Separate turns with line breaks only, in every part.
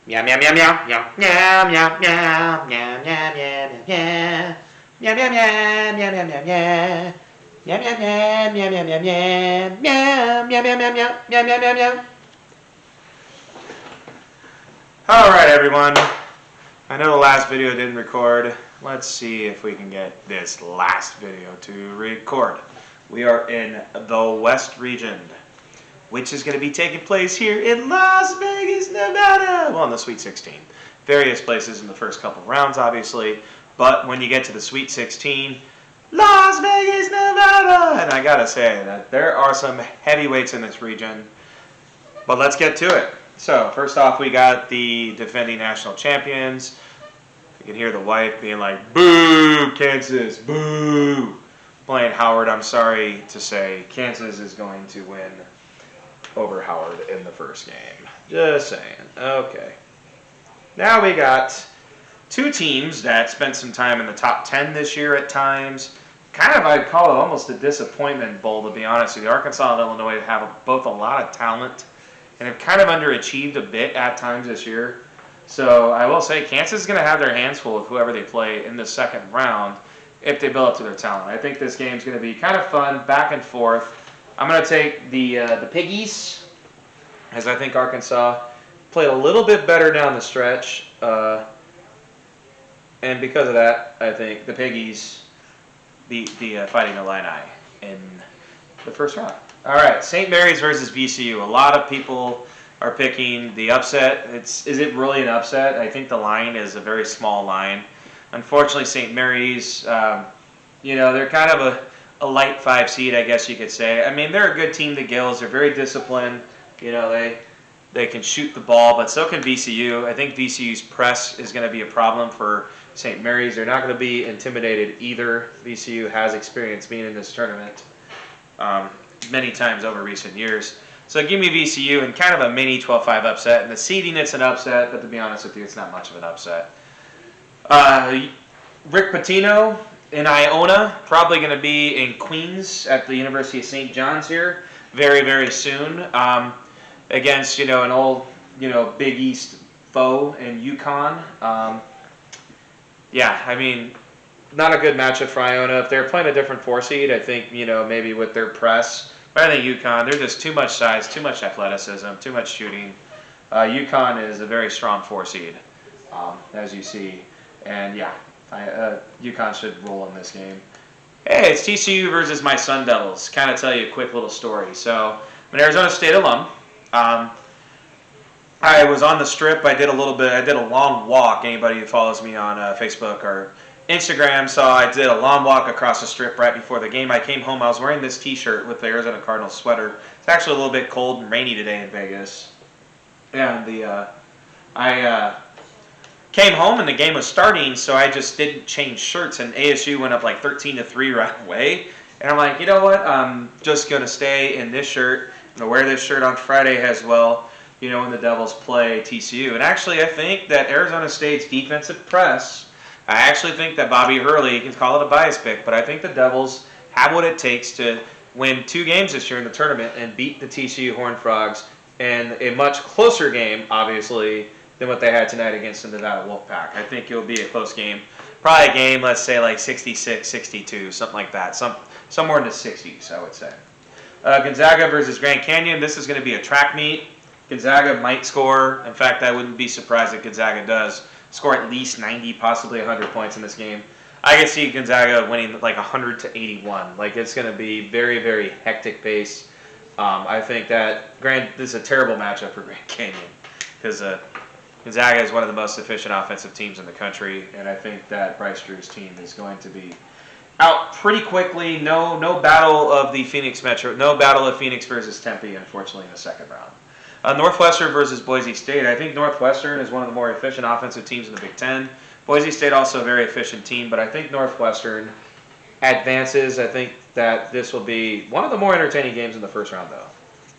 Meow meow meow meow meow meow meow meow meow meow meow meow meow meow meow meow meow meow. Meow meow meow meow meow meow meow meow meow meow meow meow meow meow meow. All right, everyone. I know the last video didn't record. Let's see if we can get this last video to record. We are in the West region, which is going to be taking place here in Las Vegas, Nevada. Well, in the Sweet 16. Various places in the first couple rounds, obviously. But when you get to the Sweet 16, Las Vegas, Nevada! And I gotta say that there are some heavyweights in this region. But let's get to it. So, first off, we got the defending national champions. You can hear the wife being like, boo, Kansas, boo. Playing Howard, I'm sorry to say, Kansas is going to win over Howard in the first game. Just saying. Okay. Now we got two teams that spent some time in the top 10 this year at times. Kind of, I'd call it almost a disappointment bowl, to be honest with you. Arkansas and Illinois have both a lot of talent and have kind of underachieved a bit at times this year. So I will say Kansas is going to have their hands full with whoever they play in the second round if they build up to their talent. I think this game is going to be kind of fun, back and forth. I'm going to take the Piggies, as I think Arkansas played a little bit better down the stretch. And because of that, I think the Piggies beat the Fighting Illini in the first round. All right, St. Mary's versus VCU. A lot of people are picking the upset. Is it really an upset? I think the line is a very small line. Unfortunately, St. Mary's, they're kind of a light 5 seed, I guess you could say. I mean, they're a good team, the Gills. They're very disciplined. They can shoot the ball, but so can VCU. I think VCU's press is going to be a problem for St. Mary's. They're not going to be intimidated either. VCU has experience being in this tournament many times over recent years. So give me VCU and kind of a mini 12-5 upset. And the seeding, it's an upset, but to be honest with you, it's not much of an upset. Rick Pitino in Iona, probably going to be in Queens at the University of St. John's here very, very soon. Against, an old, Big East foe in UConn. Not a good matchup for Iona. If they're playing a different 4 seed, I think, maybe with their press. But I think UConn, they're just too much size, too much athleticism, too much shooting. UConn is a very strong 4 seed, as you see. And UConn should roll in this game. Hey, it's TCU versus my Sun Devils. Kind of tell you a quick little story. So, I'm an Arizona State alum. I was on the Strip. I did a long walk. Anybody who follows me on Facebook or Instagram saw I did a long walk across the Strip right before the game. I came home. I was wearing this T-shirt with the Arizona Cardinals sweater. It's actually a little bit cold and rainy today in Vegas. And I came home and the game was starting, so I just didn't change shirts. And ASU went up like 13-3 right away. And I'm like, you know what? I'm just gonna stay in this shirt. I'm going to wear this shirt on Friday as well, when the Devils play TCU. And actually, I think that Arizona State's defensive press, I actually think that Bobby Hurley, you can call it a bias pick, but I think the Devils have what it takes to win 2 games this year in the tournament and beat the TCU Horned Frogs in a much closer game, obviously, than what they had tonight against the Nevada Wolfpack. I think it'll be a close game. Probably a game, let's say, like 66-62, something like that. Somewhere in the 60s, I would say. Gonzaga versus Grand Canyon. This is going to be a track meet. Gonzaga might score. In fact, I wouldn't be surprised if Gonzaga does score at least 90, possibly 100 points in this game. I can see Gonzaga winning like 100-81. Like, it's going to be very, very hectic pace. I think that this is a terrible matchup for Grand Canyon because Gonzaga is one of the most efficient offensive teams in the country, and I think that Bryce Drew's team is going to be out pretty quickly. No battle of the Phoenix Metro. No battle of Phoenix versus Tempe, unfortunately, in the second round. Northwestern versus Boise State. I think Northwestern is one of the more efficient offensive teams in the Big Ten. Boise State also a very efficient team, but I think Northwestern advances. I think that this will be one of the more entertaining games in the first round, though.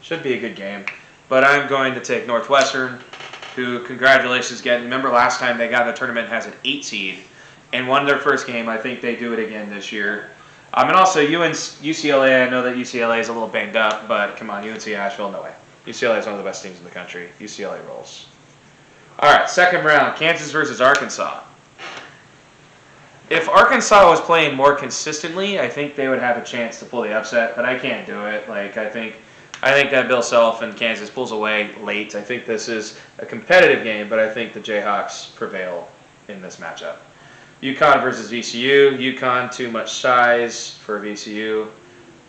Should be a good game. But I'm going to take Northwestern, who, congratulations again. Remember last time they got in the tournament has an 8 seed. And won their first game. I think they do it again this year. And also UCLA. I know that UCLA is a little banged up, but come on, UNC Asheville, no way. UCLA is one of the best teams in the country. UCLA rolls. All right, second round, Kansas versus Arkansas. If Arkansas was playing more consistently, I think they would have a chance to pull the upset, but I can't do it. Like I think that Bill Self and Kansas pulls away late. I think this is a competitive game, but I think the Jayhawks prevail in this matchup. UConn versus VCU. UConn too much size for VCU.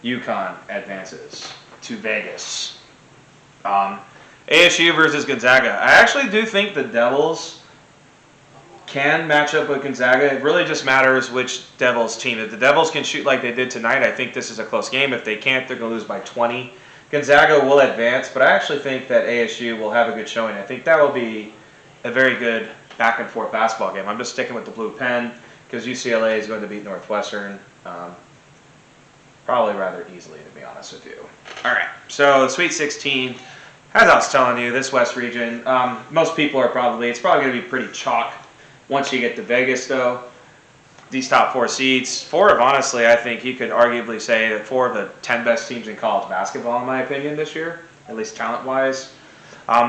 UConn advances to Vegas. ASU versus Gonzaga. I actually do think the Devils can match up with Gonzaga. It really just matters which Devils team. If the Devils can shoot like they did tonight, I think this is a close game. If they can't, they're going to lose by 20. Gonzaga will advance, but I actually think that ASU will have a good showing. I think that will be a very good back-and-forth basketball game. I'm just sticking with the blue pen because UCLA is going to beat Northwestern probably rather easily, to be honest with you. All right, so the Sweet 16, as I was telling you, this West region, most people are it's probably going to be pretty chalk. Once you get to Vegas, though, these top 4 seeds, 4 of, honestly, I think you could arguably say that 4 of the 10 best teams in college basketball, in my opinion, this year, at least talent-wise.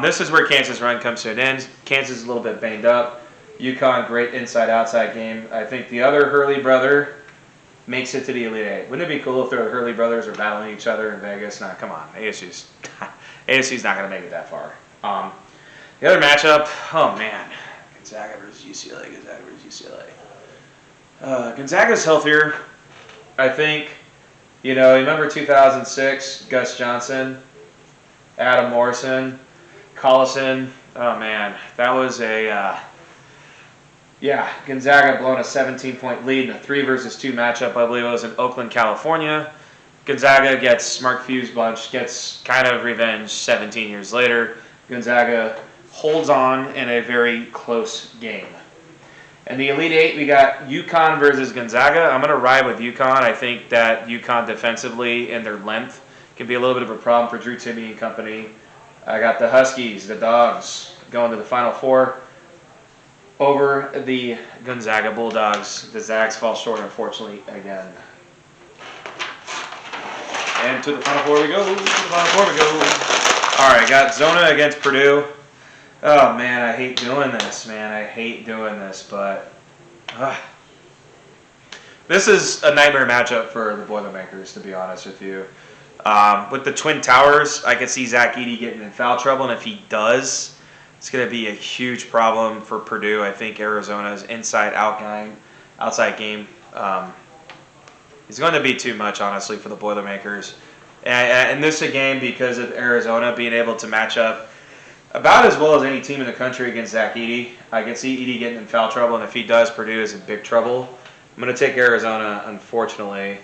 This is where Kansas' run comes to an end. Kansas is a little bit banged up. UConn, great inside-outside game. I think the other Hurley brother makes it to the Elite Eight. Wouldn't it be cool if the Hurley brothers are battling each other in Vegas? Nah, come on. ASU's not going to make it that far. The other matchup, oh, man. Gonzaga versus UCLA. Gonzaga's healthier. I think, remember 2006, Gus Johnson, Adam Morrison, Collison. Oh, man. That was Gonzaga blowing a 17-point lead in a 3 versus 2 matchup. I believe it was in Oakland, California. Gonzaga gets Mark Few's bunch, gets kind of revenge 17 years later. Gonzaga holds on in a very close game. In the Elite Eight, we got UConn versus Gonzaga. I'm going to ride with UConn. I think that UConn defensively and their length can be a little bit of a problem for Drew Timme and company. I got the Huskies, the Dogs, going to the Final Four over the Gonzaga Bulldogs. The Zags fall short, unfortunately, again. And to the Final Four we go. All right, got Zona against Purdue. Oh, man, I hate doing this, but this is a nightmare matchup for the Boilermakers, to be honest with you. With the Twin Towers, I could see Zach Edey getting in foul trouble, and if he does, it's going to be a huge problem for Purdue. I think Arizona's outside game is going to be too much, honestly, for the Boilermakers. And this is a game because of Arizona being able to match up about as well as any team in the country against Zach Edey. I can see Edey getting in foul trouble, and if he does, Purdue is in big trouble. I'm going to take Arizona, unfortunately.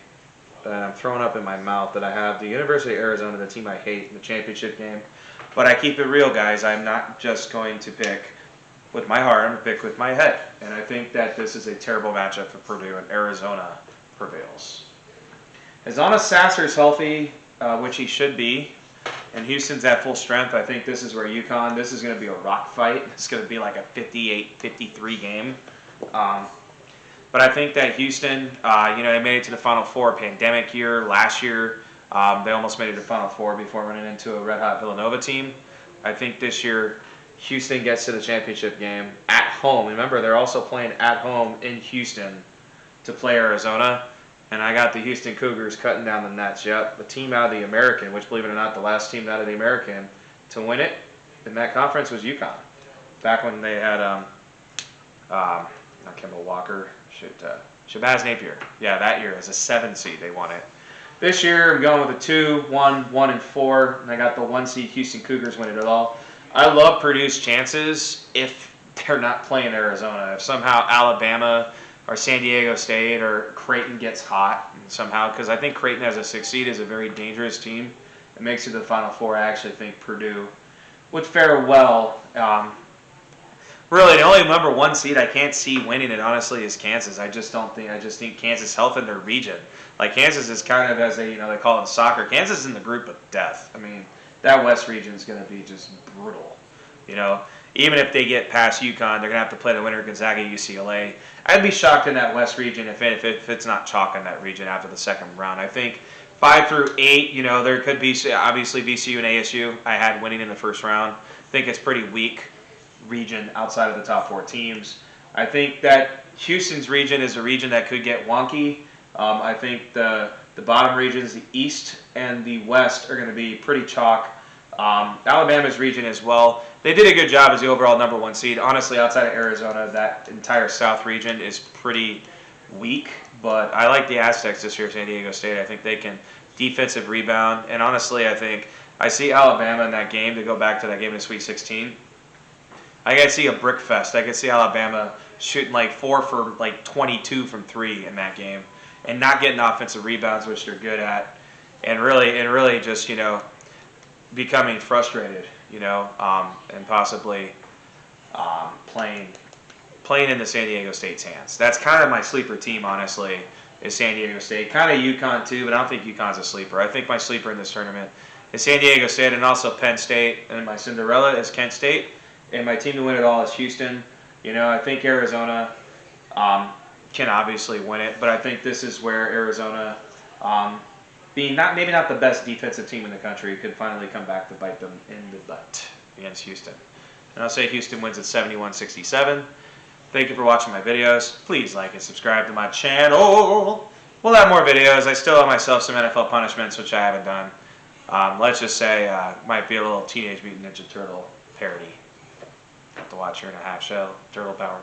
I'm throwing up in my mouth that I have the University of Arizona, the team I hate, in the championship game. But I keep it real, guys. I'm not just going to pick with my heart. I'm going to pick with my head. And I think that this is a terrible matchup for Purdue, and Arizona prevails. As Anna Sasser's healthy, which he should be, and Houston's at full strength, I think this is where UConn, this is going to be a rock fight. It's going to be like a 58-53 game. But I think that Houston, they made it to the Final Four pandemic year. Last year, they almost made it to the Final Four before running into a red-hot Villanova team. I think this year, Houston gets to the championship game at home. Remember, they're also playing at home in Houston to play Arizona. And I got the Houston Cougars cutting down the nets. Yep, the team out of the American, which, believe it or not, the last team out of the American to win it in that conference was UConn. Back when they had, not Kemba Walker, Shabazz Napier. Yeah, that year as a 7 seed they won it. This year I'm going with a 2, 1, 1, and 4, and I got the 1 seed Houston Cougars winning it all. I love Purdue's chances if they're not playing Arizona. If somehow Alabama or San Diego State or Creighton gets hot somehow, because I think Creighton as a 6 seed is a very dangerous team. It makes it to the Final Four. I actually think Purdue would fare well. Really, the only number 1 seed I can't see winning it, honestly, is Kansas. I just think Kansas health in their region. Like, Kansas is kind of, as they call it in soccer, Kansas is in the group of death. I mean, that West region is going to be just brutal. Even if they get past UConn, they're going to have to play the winner of Gonzaga, UCLA. I'd be shocked in that West region if it's not chalk in that region after the second round. I think 5 through 8, there could be, obviously, VCU and ASU I had winning in the first round. I think it's pretty weak. region outside of the top 4 teams. I think that Houston's region is a region that could get wonky. I think the bottom regions, the East and the West, are going to be pretty chalk. Alabama's region as well. They did a good job as the overall number 1 seed. Honestly, outside of Arizona, that entire South region is pretty weak. But I like the Aztecs this year, San Diego State. I think they can defensive rebound. And honestly, I see Alabama in that game, to go back to that game in Sweet 16. I could see a brick fest. I could see Alabama shooting like 4 for like 22 from 3 in that game, and not getting offensive rebounds, which they're good at, and really just becoming frustrated, and possibly playing into San Diego State's hands. That's kind of my sleeper team, honestly, is San Diego State. Kind of UConn too, but I don't think UConn's a sleeper. I think my sleeper in this tournament is San Diego State and also Penn State, and my Cinderella is Kent State, and my team to win it all is Houston. I think Arizona can obviously win it, but I think this is where Arizona, being maybe not the best defensive team in the country, could finally come back to bite them in the butt against Houston. And I'll say Houston wins at 71-67. Thank you for watching my videos. Please like and subscribe to my channel. We'll have more videos. I still have myself some NFL punishments, which I haven't done. Let's just say might be a little Teenage Mutant Ninja Turtle parody. Have to watch Year and a Half show, Turtle Power.